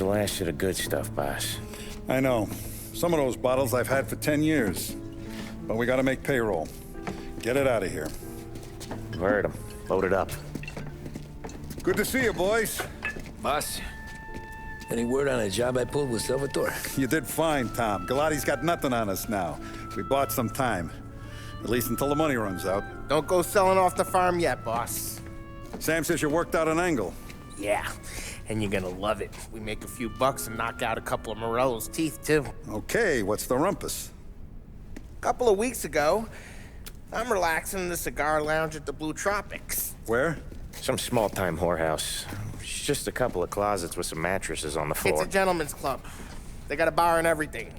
the last of the good stuff, boss. I know. Some of those bottles I've had for 10 years. But we gotta make payroll. Get it out of here. Heard him. Load it up. Good to see you, boys. Boss, any word on a job I pulled with Salvatore? You did fine, Tom. Galati's got nothing on us now. We bought some time. At least until the money runs out. Don't go selling off the farm yet, boss. Sam says you worked out an angle. Yeah, and you're gonna love it. We make a few bucks and knock out a couple of Morello's teeth, too. Okay, what's the rumpus? A couple of weeks ago, I'm relaxing in the cigar lounge at the Blue Tropics. Where? Some small-time whorehouse. It's just a couple of closets with some mattresses on the floor. It's a gentleman's club. They got a bar and everything.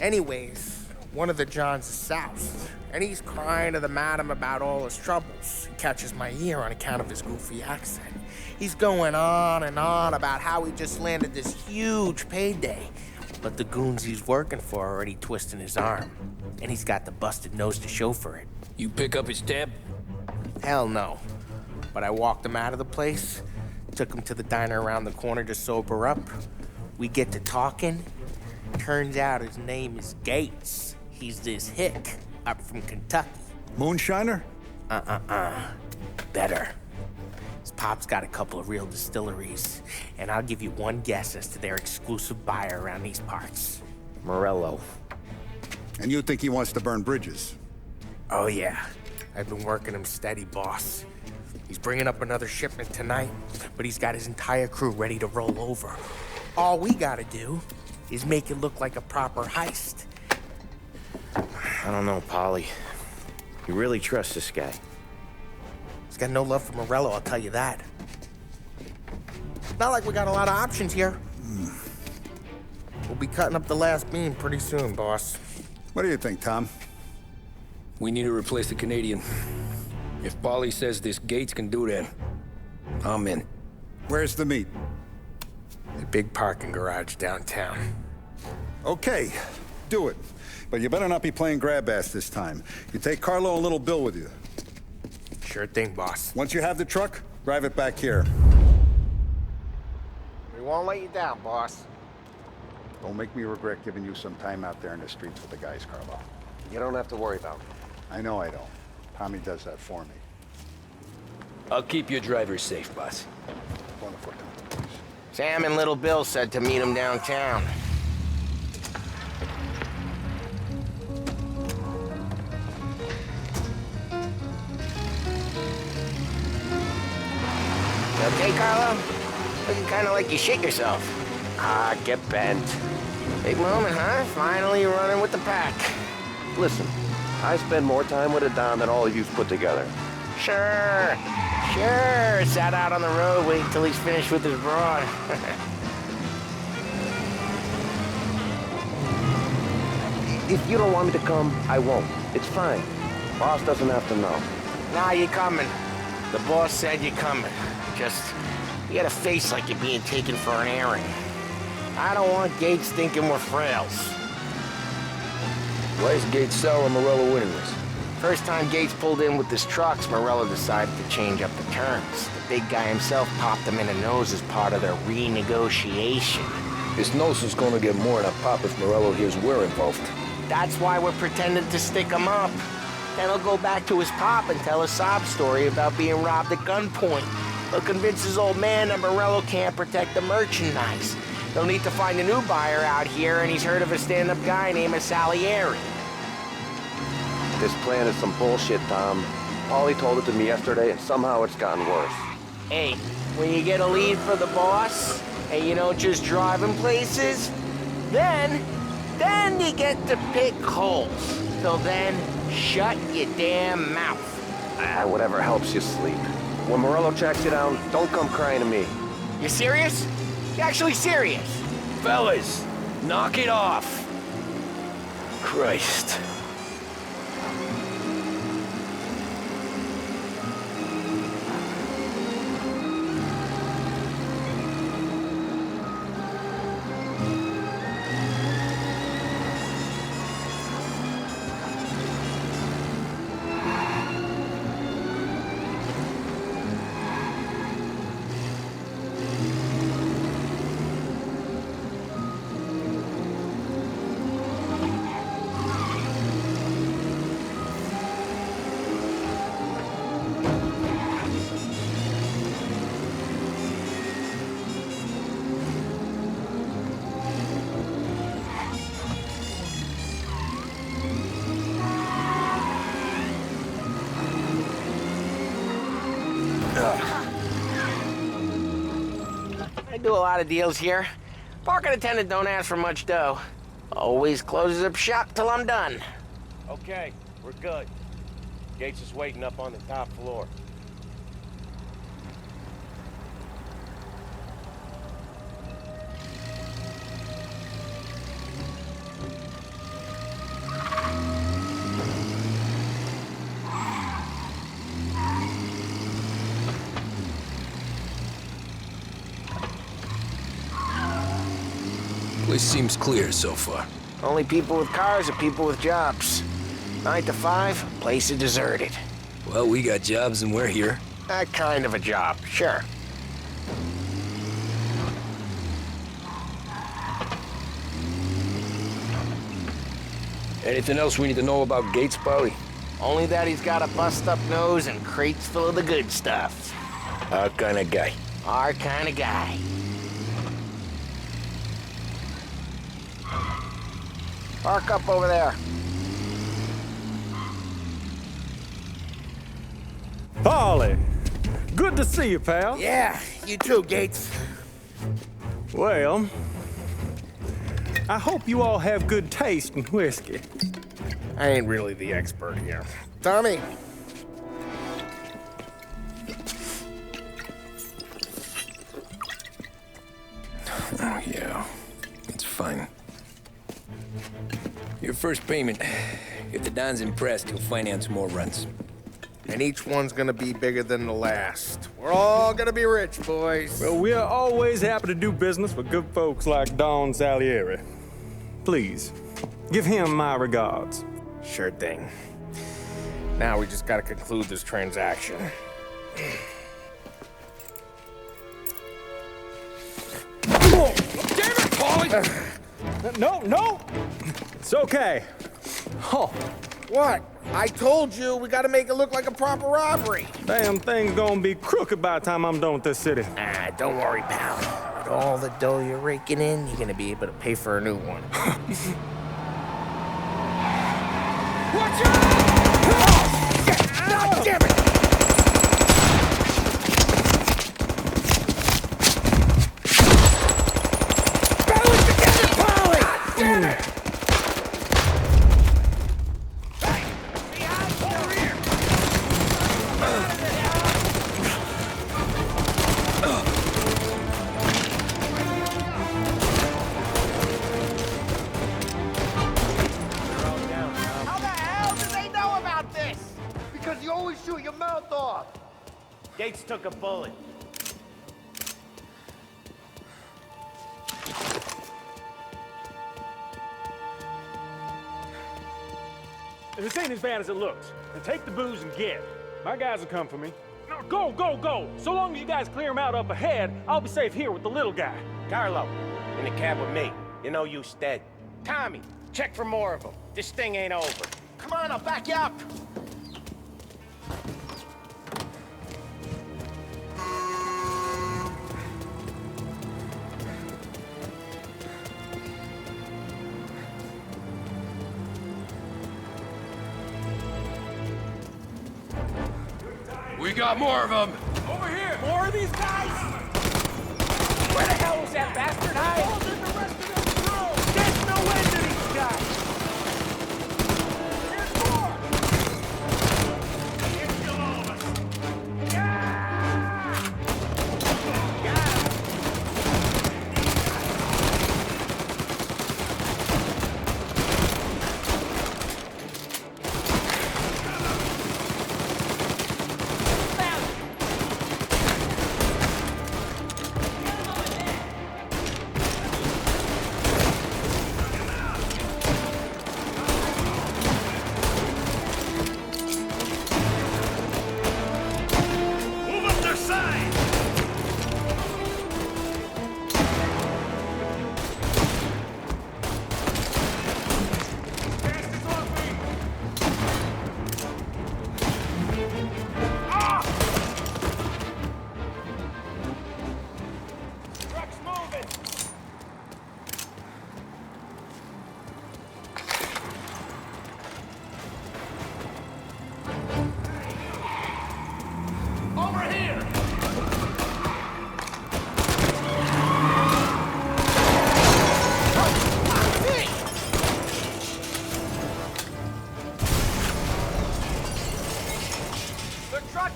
Anyways, one of the Johns is south, and he's crying to the madam about all his troubles. He catches my ear on account of his goofy accent. He's going on and on about how he just landed this huge payday, but the goons he's working for are already twisting his arm, and he's got the busted nose to show for it. You pick up his tab? Hell no. But I walked him out of the place, took him to the diner around the corner to sober up. We get to talking. Turns out his name is Gates. He's this hick up from Kentucky. Moonshiner? Better. His pop's got a couple of real distilleries, and I'll give you one guess as to their exclusive buyer around these parts. Morello. And you think he wants to burn bridges? Oh yeah, I've been working him steady, boss. He's bringing up another shipment tonight, but he's got his entire crew ready to roll over. All we gotta do is make it look like a proper heist. I don't know, Polly. You really trust this guy? He's got no love for Morello, I'll tell you that. It's not like we got a lot of options here. We'll be cutting up the last beam pretty soon, boss. What do you think, Tom? We need to replace the Canadian. If Polly says this Gates can do that, I'm in. Where's the meet? The big parking garage downtown. Okay, do it. But you better not be playing grab ass this time. You take Carlo and Little Bill with you. Sure thing, boss. Once you have the truck, drive it back here. We won't let you down, boss. Don't make me regret giving you some time out there in the streets with the guys, Carlo. You don't have to worry about me. I know I don't. Tommy does that for me. I'll keep your driver safe, boss. Wonderful, Tom. Sam and Little Bill said to meet him downtown. You okay, Carlo? Looking kind of like you shit yourself. Ah, get bent. Big moment, huh? Finally running with the pack. Listen, I spend more time with a Don than all of you put together. Sure. Sat out on the road, waiting till he's finished with his broad. If you don't want me to come, I won't. It's fine. Boss doesn't have to know. Nah, you coming. The boss said you're coming. Just, you got a face like you're being taken for an airing. I don't want Gates thinking we're frails. Why is Gates sour Morello anyways? First time Gates pulled in with his trucks, Morello decided to change up the terms. The big guy himself popped him in the nose as part of their renegotiation. His nose is gonna get more than a pop if Morello hears we're involved. That's why we're pretending to stick him up. Then he'll go back to his pop and tell a sob story about being robbed at gunpoint. He'll convince his old man that Morello can't protect the merchandise. They'll need to find a new buyer out here, and he's heard of a stand-up guy named Salieri. This plan is some bullshit, Tom. Paulie told it to me yesterday, and somehow it's gotten worse. Hey, when you get a lead for the boss, and you don't just drive him places, then you get to pick holes. Till then, shut your damn mouth. Whatever helps you sleep. When Morello tracks you down, don't come crying to me. You serious? You actually serious? Fellas, knock it off. Christ. do a lot of deals here. Parking attendant don't ask for much dough. Always closes up shop till I'm done. Okay, we're good. Gates is waiting up on the top floor. Place seems clear so far. Only people with cars are people with jobs. 9 to 5, place is deserted. Well, we got jobs and we're here. That kind of a job, sure. Anything else we need to know about Gates, Paulie? Only that he's got a bust-up nose and crates full of the good stuff. Our kind of guy. Our kind of guy. Park up over there. Paulie, good to see you, pal. Yeah, you too, Gates. Well, I hope you all have good taste in whiskey. I ain't really the expert here. Tommy. Oh, yeah. It's fine. Your first payment. If the Don's impressed, he'll finance more runs. And each one's gonna be bigger than the last. We're all gonna be rich, boys. Well, we're always happy to do business with good folks like Don Salieri. Please, give him my regards. Sure thing. Now we just gotta conclude this transaction. Oh, damn it, Paulie! No! It's okay. Oh, What? I told you, we gotta make it look like a proper robbery. damn thing's gonna be crooked by the time I'm done with this city. Ah, don't worry, pal. With all the dough you're raking in, you're gonna be able to pay for a new one. Watch out! God damn it! Balance together, Paulie! Damn it! How the hell do they know about this? Because you always shoot your mouth off. Gates took a bullet. This ain't as bad as it looks. Now take the booze and get. My guys will come for me. Now go! So long as you guys clear him out up ahead, I'll be safe here with the little guy. Carlo, in the cab with me. You know you stead. Tommy, check for more of them. This thing ain't over. Come on, I'll back you up. We got more of them. Over here! More of these guys? Where the hell was that bastard hiding? There's no end to these guys!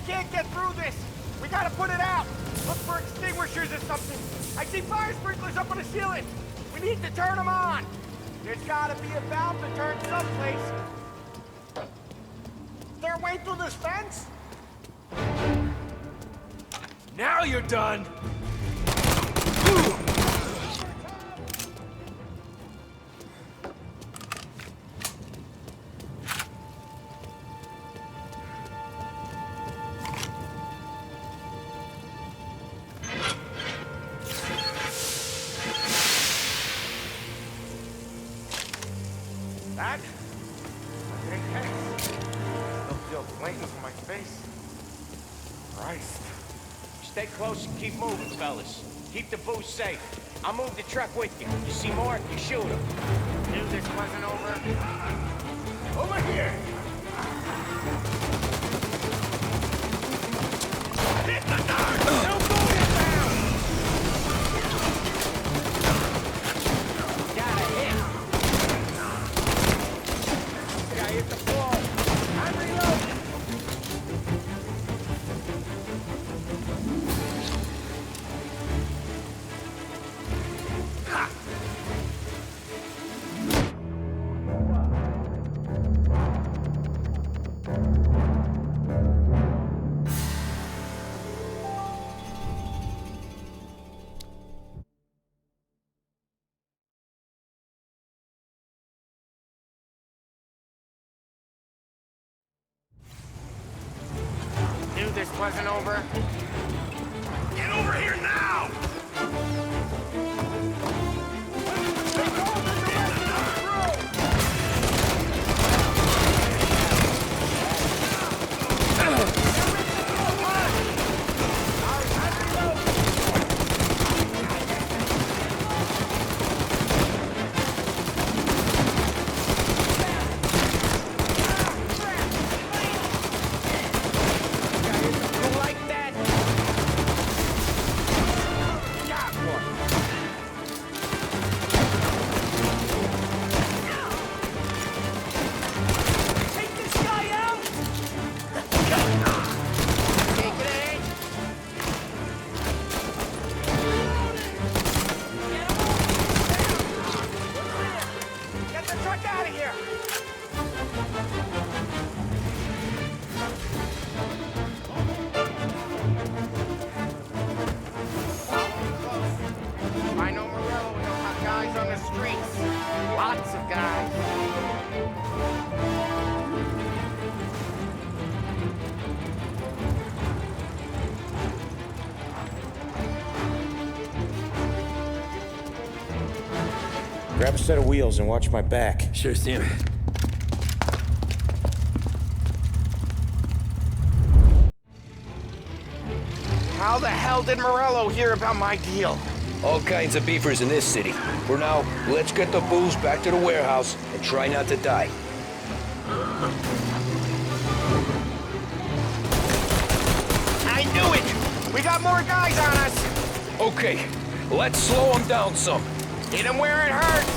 can't get through this. We gotta put it out. Look for extinguishers or something. I see fire sprinklers up on the ceiling. We need to turn them on. There's gotta be a valve to turn someplace. Is there a way through this fence? Now you're done! That? Intense. Still feel flames on my face. Christ. Stay close and keep moving, fellas. Keep the booze safe. I'll move the truck with you. You see more, you shoot him. Knew this wasn't over. Over here! Hit the dark! No moving down! Got a hit! Guy hit the floor. I'm reloading. Knew this wasn't over. Get over here now! Like that? Got one. Take this guy out! Take it in. Get the truck out of here. I know Morello will have guys on the streets. Lots of guys. Grab a set of wheels and watch my back. Sure, Sam. How the hell did Morello hear about my deal? All kinds of beefers in this city. For now, let's get the booze back to the warehouse and try not to die. I knew it! We got more guys on us! Okay, let's slow them down some. Hit them where it hurts!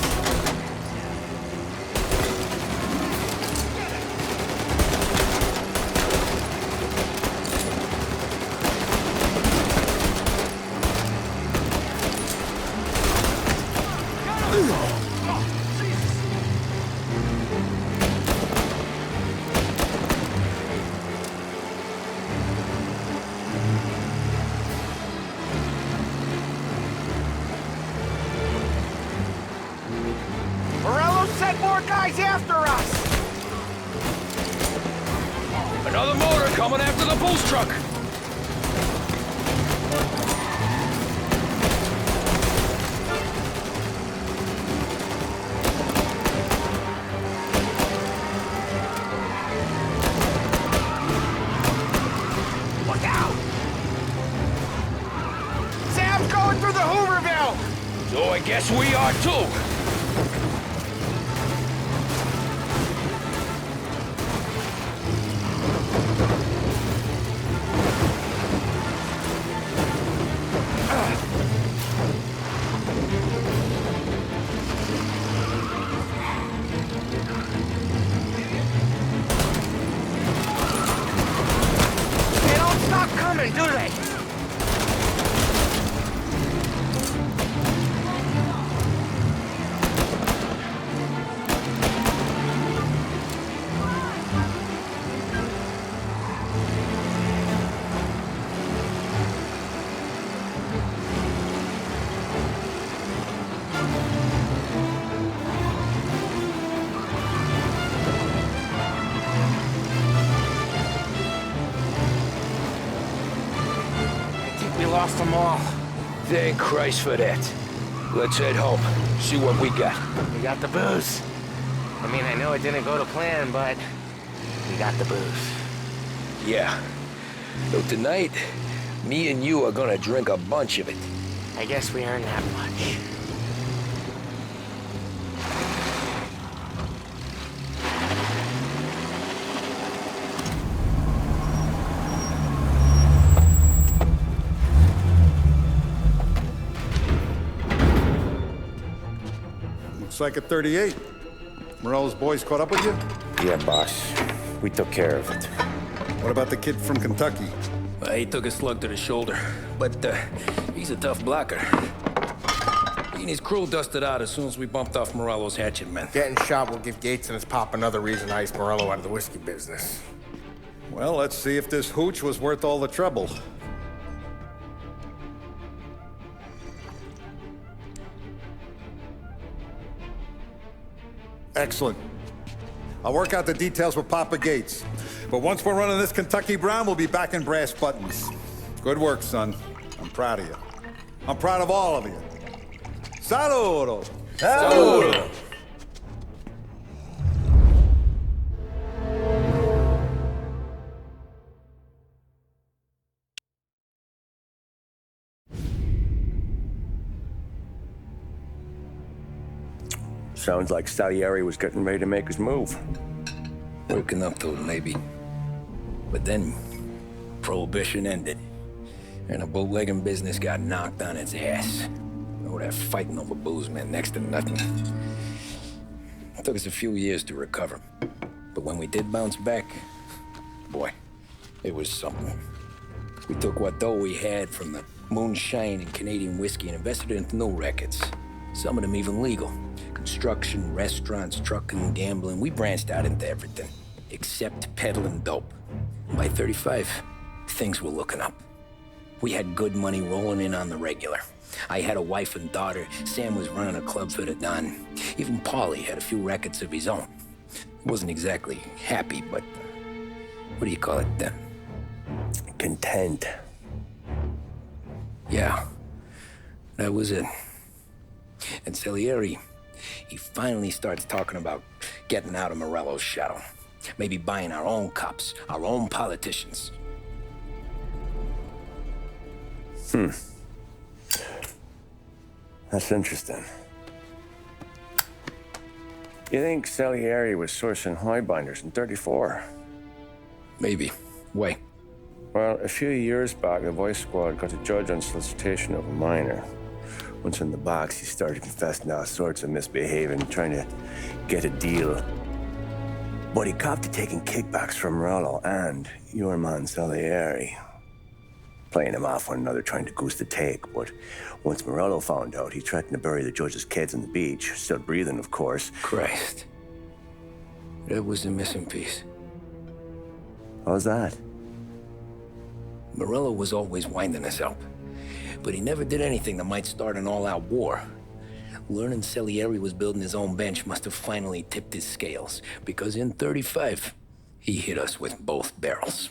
Morello sent more guys after us! Another motor coming after the booze truck. Look out! Sam's going through the Hooverville! So I guess we are too. Get coming, do they? Lost them all. Thank Christ for that. Let's head home. See what we got. We got the booze. I mean, I know it didn't go to plan, but we got the booze. Yeah. So tonight, me and you are gonna drink a bunch of it. I guess we earned that much. Looks like a 38. Morello's boys caught up with you? Yeah, boss. We took care of it. What about the kid from Kentucky? He took a slug to the shoulder, but he's a tough blocker. He and his crew dusted out as soon as we bumped off Morello's hatchet men. Getting shot will give Gates and his pop another reason to ice Morello out of the whiskey business. Well, let's see if this hooch was worth all the trouble. Excellent. I'll work out the details with Papa Gates. But once we're running this Kentucky Brown, we'll be back in brass buttons. Good work, son. I'm proud of you. I'm proud of all of you. Saludo! Saludo! Sounds like Salieri was getting ready to make his move. Working up to it, maybe. But then, Prohibition ended, and the bootlegging business got knocked on its ass. Oh, that fighting over booze meant next to nothing. It took us a few years to recover. But when we did bounce back, boy, it was something. We took what dough we had from the moonshine and Canadian whiskey and invested it into new rackets. Some of them even legal. Construction, restaurants, trucking, gambling. We branched out into everything, except peddling dope. By 35, things were looking up. We had good money rolling in on the regular. I had a wife and daughter. Sam was running a club for the Don. Even Paulie had a few rackets of his own. He wasn't exactly happy, but what do you call it? Content. Yeah, that was it. And Salieri, he finally starts talking about getting out of Morello's shadow. Maybe buying our own cops, our own politicians. That's interesting. You think Salieri was sourcing highbinders in 34? Maybe. Why? Well, a few years back, the Vice Squad got a judge on solicitation of a minor. Once in the box, he started confessing all sorts of misbehaving, trying to get a deal. But he copped to taking kickbacks from Morello and your man Salieri. Playing him off one another, trying to goose the take. But once Morello found out, he threatened to bury the judge's kids on the beach. Still breathing, of course. Christ. That was the missing piece. How's that? Morello was always winding us up. But he never did anything that might start an all-out war. Learning Salieri was building his own bench must have finally tipped his scales. Because in 35, he hit us with both barrels.